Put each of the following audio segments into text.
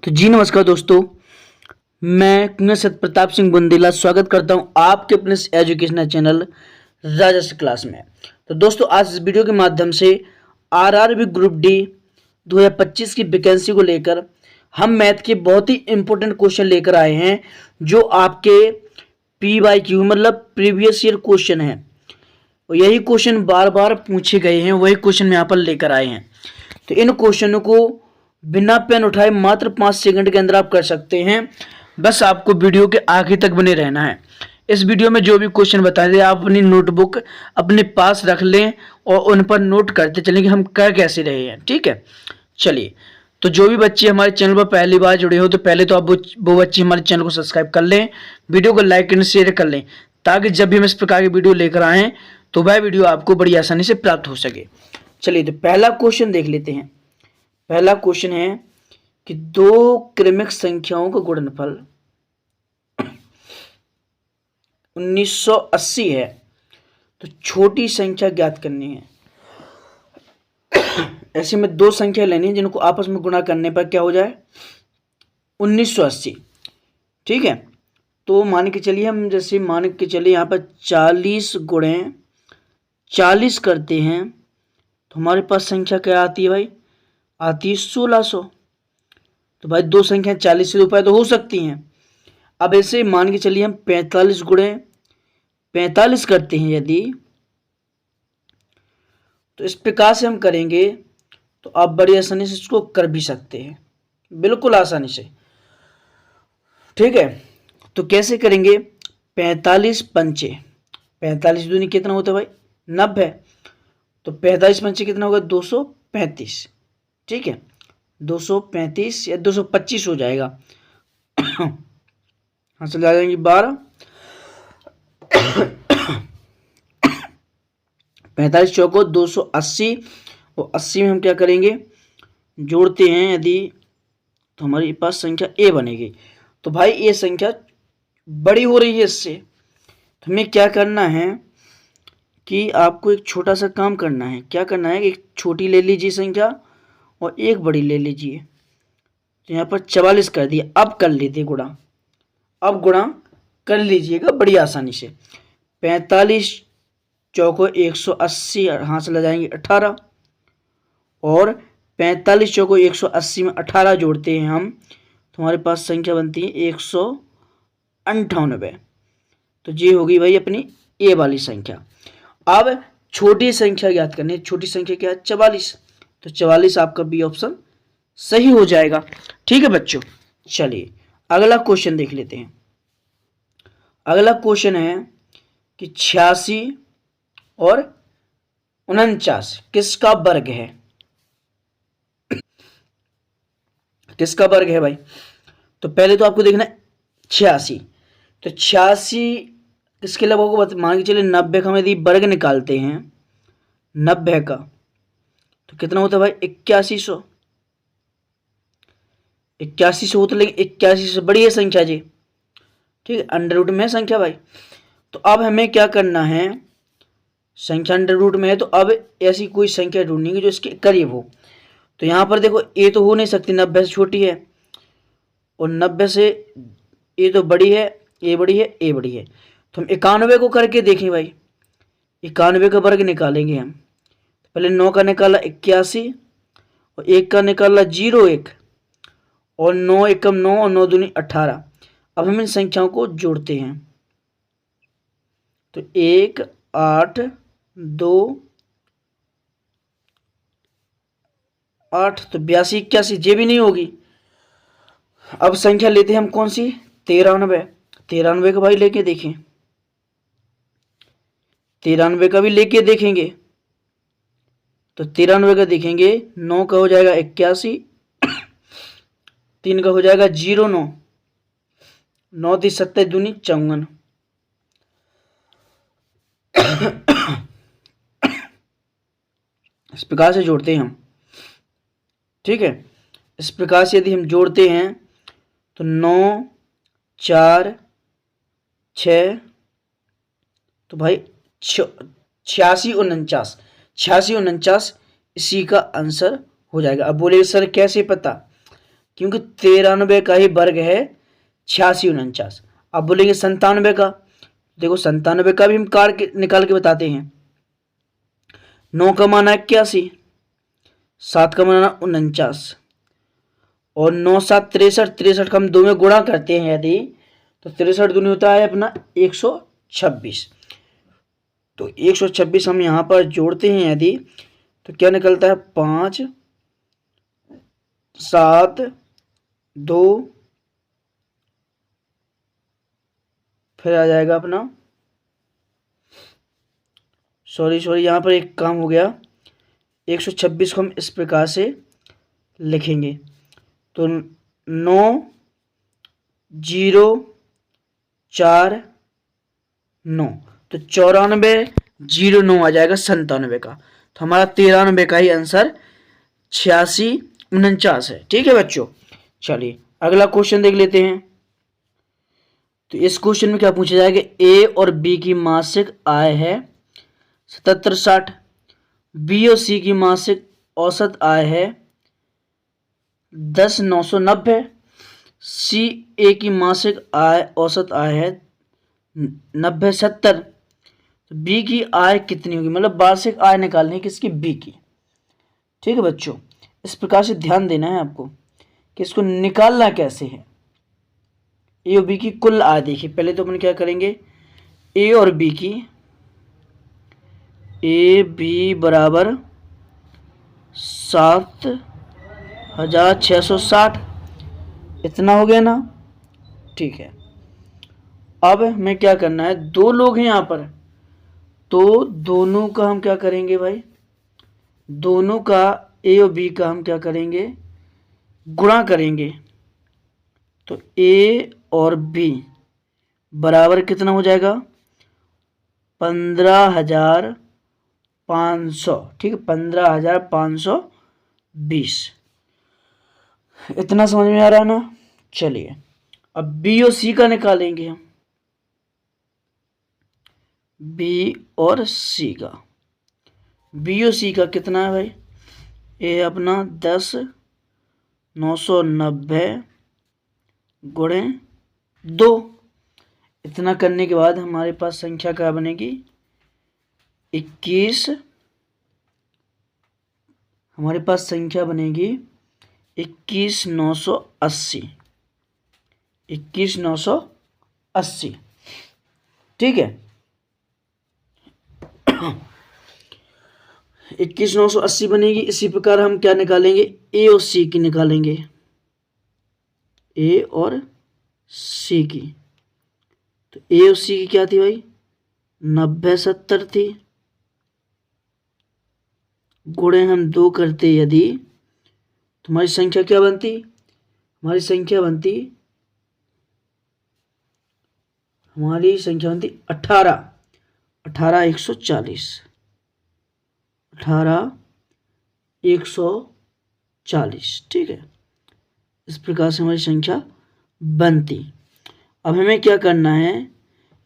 तो जी नमस्कार दोस्तों, मैं कुंवर सत्य प्रताप सिंह बुंदेला स्वागत करता हूं आपके अपने एजुकेशनल चैनल राजस्व क्लास में। तो दोस्तों, आज इस वीडियो के माध्यम से आरआरबी ग्रुप डी 2025 की वैकेंसी को लेकर हम मैथ के बहुत ही इंपॉर्टेंट क्वेश्चन लेकर आए हैं, जो आपके PYQ मतलब प्रीवियस ईयर क्वेश्चन है। और यही क्वेश्चन बार बार पूछे गए हैं, वही क्वेश्चन हम यहाँ पर लेकर आए हैं। तो इन क्वेश्चनों को बिना पेन उठाए मात्र 5 सेकंड के अंदर आप कर सकते हैं। बस आपको वीडियो के आखिर तक बने रहना है। इस वीडियो में जो भी क्वेश्चन बताए थे आप अपनी नोटबुक अपने पास रख लें और उन पर नोट करते चलें कि हम कर कैसे रहे हैं। ठीक है, चलिए। तो जो भी बच्चे हमारे चैनल पर पहली बार जुड़े हो, तो पहले तो आप वो बच्चे हमारे चैनल को सब्सक्राइब कर लें, वीडियो को लाइक एंड शेयर कर लें, ताकि जब भी हम इस प्रकार की वीडियो लेकर आएँ तो वह वीडियो आपको बड़ी आसानी से प्राप्त हो सके। चलिए, तो पहला क्वेश्चन देख लेते हैं। पहला क्वेश्चन है कि दो क्रमिक संख्याओं का गुणनफल 1980 है, तो छोटी संख्या ज्ञात करनी है। ऐसे में दो संख्या लेनी है जिनको आपस में गुणा करने पर क्या हो जाए, 1980। ठीक है, तो मान के चलिए, हम जैसे मान के चलिए यहाँ पर 40 गुणे 40 करते हैं, तो हमारे पास संख्या क्या आती है भाई, आती है 1600। तो भाई दो संख्या 40 से रुपये तो हो सकती हैं। अब ऐसे मान के चलिए हम 45 गुणे 45 करते हैं यदि, तो इस प्रकार से हम करेंगे तो आप बड़ी आसानी से इसको कर भी सकते हैं, बिल्कुल आसानी से। ठीक है, तो कैसे करेंगे, 45 पंचे 45 दूनी कितना होता है भाई, 90। तो 45 पंचे कितना होगा, 235। ठीक है, 235 या 225 हो जाएगा। हासिल आ जाएंगी 12। 45 चौको 280, और 80 में हम क्या करेंगे, जोड़ते हैं यदि, तो हमारे पास संख्या ए बनेगी। तो भाई ये संख्या बड़ी हो रही है इससे, तो हमें क्या करना है कि आपको एक छोटा सा काम करना है। क्या करना है, एक छोटी ले लीजिए संख्या और एक बड़ी ले लीजिए। तो यहाँ पर 44 कर दिया। अब कर लीजिए गुणा, अब गुणा कर लीजिएगा बड़ी आसानी से। 45 चौको 180, हाथ से लगाएंगे 18, और 45 चौको 180 में 18 जोड़ते हैं हम, तो हमारे पास संख्या बनती है 198। तो ये होगी भाई अपनी ए वाली संख्या। अब छोटी संख्या ज्ञात करनी है। छोटी संख्या क्या है, 44। तो 44 आपका बी ऑप्शन सही हो जाएगा। ठीक है बच्चों, चलिए अगला क्वेश्चन देख लेते हैं। अगला क्वेश्चन है कि 86 और 49 किसका वर्ग है। किसका वर्ग है भाई, तो पहले तो आपको देखना है 86। तो 86 किसके लगभग होगा, मान के चलिए 90 का हम यदि वर्ग निकालते हैं 90 का, तो कितना होता है भाई, 8100। 8100 होता है, लेकिन 81 से बड़ी है संख्या जी। ठीक है, अंडर रूट में है संख्या भाई। तो अब हमें क्या करना है, संख्या अंडर रूट में है, तो अब ऐसी कोई संख्या ढूंढनी जो इसके करीब हो। तो यहाँ पर देखो, ए तो हो नहीं सकती, 90 से छोटी है, और 90 से ए तो बड़ी है, ए बड़ी है, ए बड़ी है। तो हम 91 को करके देखें भाई, 91 का वर्ग निकालेंगे हम। पहले 9 का निकाला 81, और 1 का निकाला 01, और 9 एकम 9, और 9 दूनी 18। अब हम इन संख्याओं को जोड़ते हैं, तो 1 8 2 8, तो 82 81 ये भी नहीं होगी। अब संख्या लेते हैं हम कौन सी, 93। 93 का भाई लेके देखें, 93 का भी लेके देखेंगे। तो 93 का देखेंगे, 9 का हो जाएगा 81, 3 का हो जाएगा 09, 9 3 27 दूनी 54। इस प्रकार से जोड़ते हैं हम। ठीक है, इस प्रकार से यदि हम जोड़ते हैं तो 9 4 6, तो भाई 86 49, 86 49 इसी का आंसर हो जाएगा। अब बोले सर कैसे पता क्योंकि 93 का ही वर्ग है 86 49। अब बोलेंगे 97 का, देखो 97 का भी हम निकाल के बताते हैं। 9 का मान है 81, 7 का मान 49 और 9 7 63, 63 का हम 2 में गुणा करते हैं यदि, तो 63 दूनी होता है अपना 126। तो 126 हम यहाँ पर जोड़ते हैं यदि, तो क्या निकलता है 5 7 2, फिर आ जाएगा अपना, सॉरी यहाँ पर एक काम हो गया। 126 को हम इस प्रकार से लिखेंगे, तो 9 0 4 9, तो 94 0 9 आ जाएगा 97 का। तो हमारा 93 का ही आंसर 86 49 है। ठीक है बच्चों, चलिए अगला क्वेश्चन देख लेते हैं। तो इस क्वेश्चन में क्या पूछा जाएगा, ए और बी की मासिक आय है 77 60, बी और सी की मासिक औसत आय है 10 990, सी ए की मासिक आय औसत आय है 90 70, तो बी की आय कितनी होगी, मतलब वार्षिक आय निकालनी है किसकी, बी की। ठीक है बच्चों, इस प्रकार से ध्यान देना है आपको कि इसको निकालना कैसे है। ए और बी की कुल आय देखिए, पहले तो अपन क्या करेंगे, ए और बी की, ए बी बराबर 7660, इतना हो गया ना। ठीक है, अब हमें क्या करना है, दो लोग हैं यहाँ पर, तो दोनों का हम क्या करेंगे भाई, दोनों का ए और बी का हम क्या करेंगे, गुणा करेंगे। तो ए और बी बराबर कितना हो जाएगा, 15,500। ठीक है, 15,520, इतना समझ में आ रहा है ना। चलिए अब बी और सी का निकालेंगे हम, बी और सी का, बी और सी का कितना है भाई, ए अपना 10 990 गुणे 2, इतना करने के बाद हमारे पास संख्या क्या बनेगी, 21, हमारे पास संख्या बनेगी 21,980, 21,980। ठीक है, 21,980 बनेगी। इसी प्रकार हम क्या निकालेंगे, ए और सी की निकालेंगे, ए और सी की, तो ए और सी की क्या थी भाई, 90 70 थी, गुणे हम 2 करते यदि, तो हमारी संख्या क्या बनती, हमारी संख्या बनती 18 140, 18 140। ठीक है, इस प्रकार से हमारी संख्या बनती। अब हमें क्या करना है,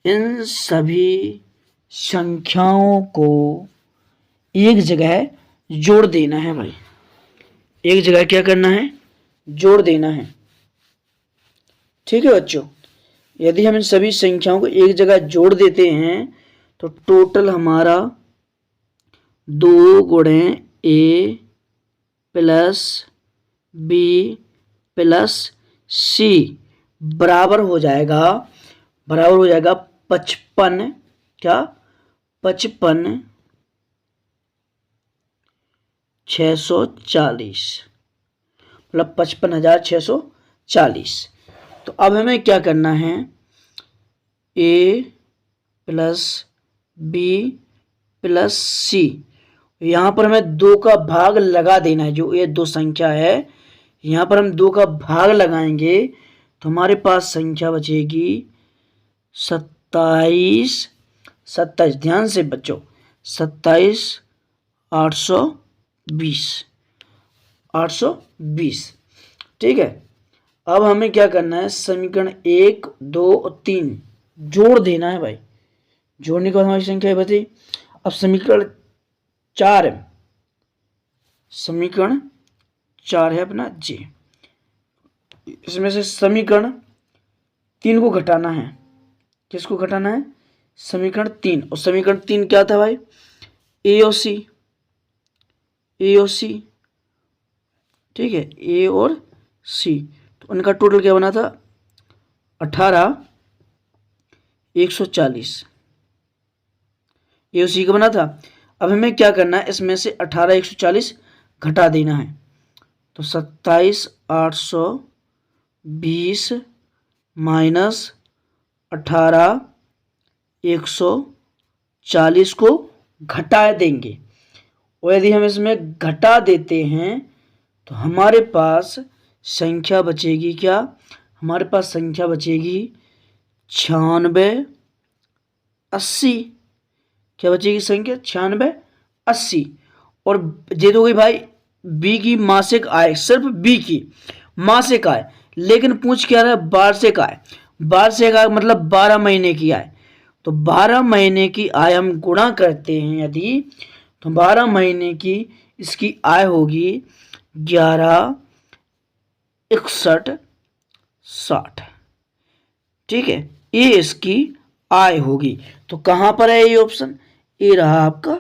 इन सभी संख्याओं को एक जगह जोड़ देना है भाई, एक जगह क्या करना है, जोड़ देना है। ठीक है बच्चों, यदि हम इन सभी संख्याओं को एक जगह जोड़ देते हैं तो टोटल हमारा 2 गुणे ए प्लस बी प्लस सी बराबर हो जाएगा 55, क्या 55,640, मतलब 55,640। तो अब हमें क्या करना है, ए प्लस बी प्लस सी, यहाँ पर हमें 2 का भाग लगा देना है, जो ये दो संख्या है यहाँ पर हम 2 का भाग लगाएंगे तो हमारे पास संख्या बचेगी 27, ध्यान से बच्चों, 27,820। ठीक है, अब हमें क्या करना है, समीकरण 1 2 और 3 जोड़ देना है भाई, जोड़ने के बाद हमारी संख्या बची। अब समीकरण 4 है अपना जी, इसमें से समीकरण 3 को घटाना है। किसको घटाना है? समीकरण 3। और समीकरण 3 क्या था भाई? ए और सी, ए और सी, ठीक है, ए और सी। तो उनका टोटल क्या बना था? 18 140, ए और सी का बना था। अब हमें क्या करना है? इसमें से 18 140 घटा देना है। तो 27 820 माइनस 18 140 को घटा देंगे। और यदि हम इसमें घटा देते हैं तो हमारे पास संख्या बचेगी क्या? हमारे पास संख्या बचेगी 96 80। क्या बचेगी संख्या? 96 80। और ये तो गई भाई बी की मासिक आय, सिर्फ बी की मासिक आय। लेकिन पूछ क्या रहा है? वार्षिक आय। वार्षिक आय मतलब 12 महीने की आय। तो 12 महीने की आय हम गुणा करते हैं यदि, तो 12 महीने की इसकी आय होगी 11 61 60। ठीक है, ये इसकी आय होगी। तो कहां पर है ये ऑप्शन? ये रहा आपका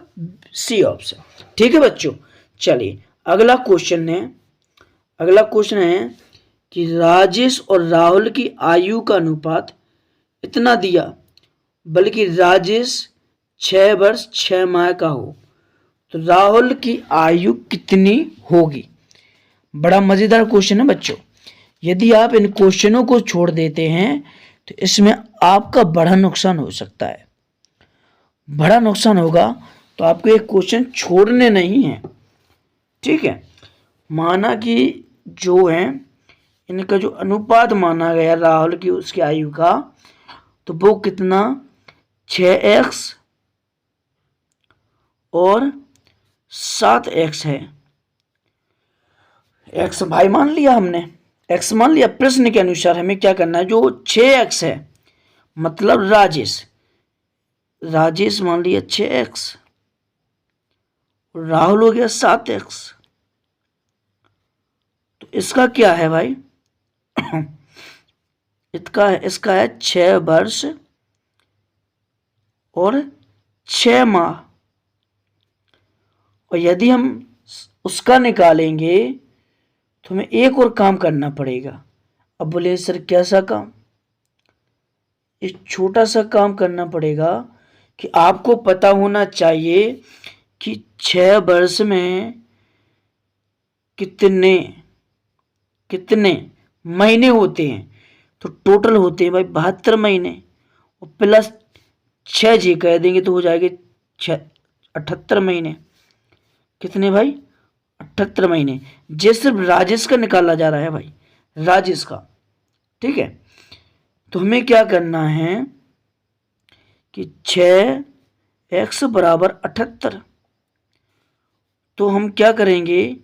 सी ऑप्शन। ठीक है बच्चों, चलिए अगला क्वेश्चन है कि राजेश और राहुल की आयु का अनुपात इतना दिया, बल्कि राजेश 6 वर्ष 6 माह का हो, तो राहुल की आयु कितनी होगी? बड़ा मजेदार क्वेश्चन है बच्चों। यदि आप इन क्वेश्चनों को छोड़ देते हैं तो इसमें आपका बड़ा नुकसान हो सकता है। बड़ा नुकसान होगा, तो आपको एक क्वेश्चन छोड़ने नहीं है। ठीक है, माना कि जो है इनका जो अनुपात माना गया राहुल की उसकी आयु का, तो वो कितना? 6x और 7x है। x भाई मान लिया हमने, x मान लिया। प्रश्न के अनुसार हमें क्या करना है? जो 6x है मतलब राजेश मान लिया 6x, राहुल हो गया 7x। तो इसका क्या है भाई? इसका है 6 वर्ष और 6 माह। और यदि हम उसका निकालेंगे तो हमें एक और काम करना पड़ेगा। अब बोले सर कैसा काम? एक छोटा सा काम करना पड़ेगा कि आपको पता होना चाहिए कि 6 वर्ष में कितने महीने होते हैं। तो टोटल होते हैं भाई 72 महीने, और प्लस 6 जी कह देंगे तो हो जाएंगे 78 महीने। कितने भाई? 78 महीने। ये सिर्फ राजेश का निकाला जा रहा है भाई, राजेश का। ठीक है, तो हमें क्या करना है कि 6x बराबर 78। तो हम क्या करेंगे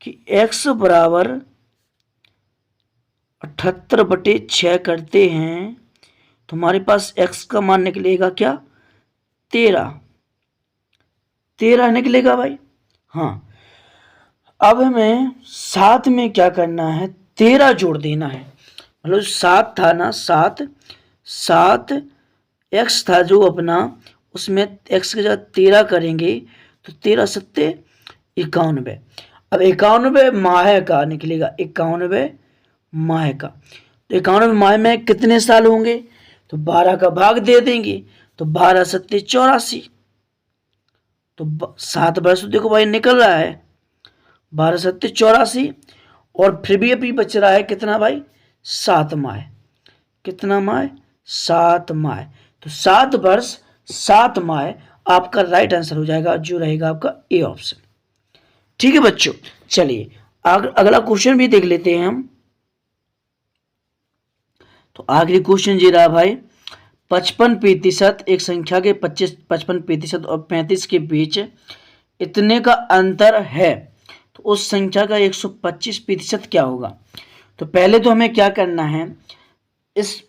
कि x बराबर 78/6 करते हैं तो हमारे पास x का मान निकलेगा क्या? 13 निकलेगा भाई। हाँ, अब हमें साथ में क्या करना है? 13 जोड़ देना है। मतलब 7 था ना, 7 x था जो अपना, उसमें x के जगह 13 करेंगे तो 13 सत्ते 91। अब 91 माह का निकलेगा, 91 माह का। तो 91 माह में कितने साल होंगे? तो 12 का भाग दे देंगे तो 12 सत्ते 84। तो 7 वर्ष देखो भाई निकल रहा है, 12 सत्ते 84। और फिर भी अभी बच रहा है कितना भाई? 7 माह। कितना माह? 7 माह। तो 7 वर्ष 7 माह आपका राइट आंसर हो जाएगा, जो रहेगा आपका ए ऑप्शन। ठीक है बच्चों, चलिए अगला क्वेश्चन भी देख लेते हैं हम। तो आखिरी क्वेश्चन ये रहा भाई, 55% एक संख्या के 55% और 35 के बीच इतने का अंतर है, तो उस संख्या का 125% क्या होगा? तो पहले तो हमें क्या करना है, इस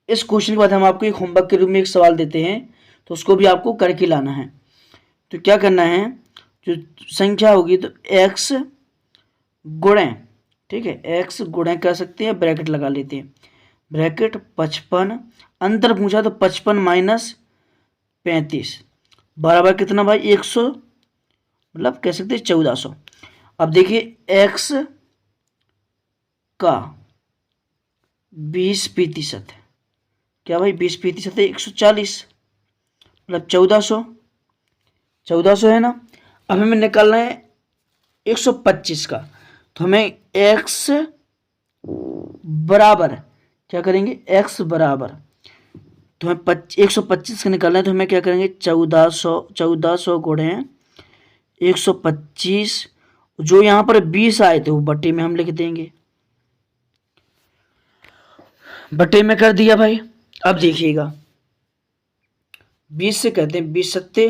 क्वेश्चन के बाद हम आपको एक होमवर्क के रूप में एक सवाल देते हैं, तो उसको भी आपको करके लाना है। तो क्या करना है, जो संख्या होगी तो x गुणे ठीक है, x गुणा कर सकते हैं, ब्रैकेट लगा लेते हैं, ब्रैकेट 55, अंतर पूछा तो 55 माइनस 35 बराबर कितना भाई 100, मतलब कह सकते हैं 1400। अब देखिए x का 20%, क्या भाई 20% है 140, मतलब 1400 है ना। अब हमें निकालना है 125 का, तो हमें x बराबर क्या करेंगे, x बराबर, तो हमें 125 का निकालना है, तो हमें क्या करेंगे 1400 गुणे 125, जो यहाँ पर 20 आए थे वो बट्टे में हम लिख देंगे, बट्टे में कर दिया भाई। अब देखिएगा 20 से कहते हैं 20 सत्ते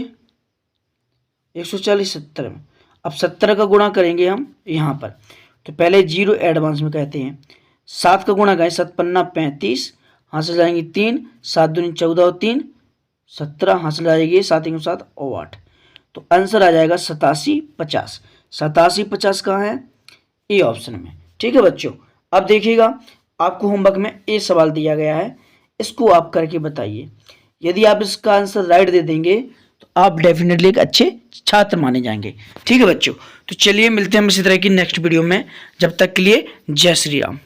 140, 70 में, अब 70 का गुणा करेंगे हम यहाँ पर, तो पहले जीरो एडवांस में कहते हैं, 7 का गुणा करें 7 पन्ना 35, हासिल जाएंगे 3, 7 दूनी 14 और 3 17, हासिल आएगी 7 1 7 और 8, तो आंसर आ जाएगा 8750। 8750 कहाँ है, ए ऑप्शन में। ठीक है बच्चों, अब देखिएगा आपको होमवर्क में ए सवाल दिया गया है, इसको आप करके बताइए। यदि आप इसका आंसर राइट दे देंगे तो आप डेफिनेटली एक अच्छे छात्र माने जाएंगे। ठीक है बच्चों, तो चलिए मिलते हैं हम इसी तरह की नेक्स्ट वीडियो में, जब तक के लिए जय श्री राम।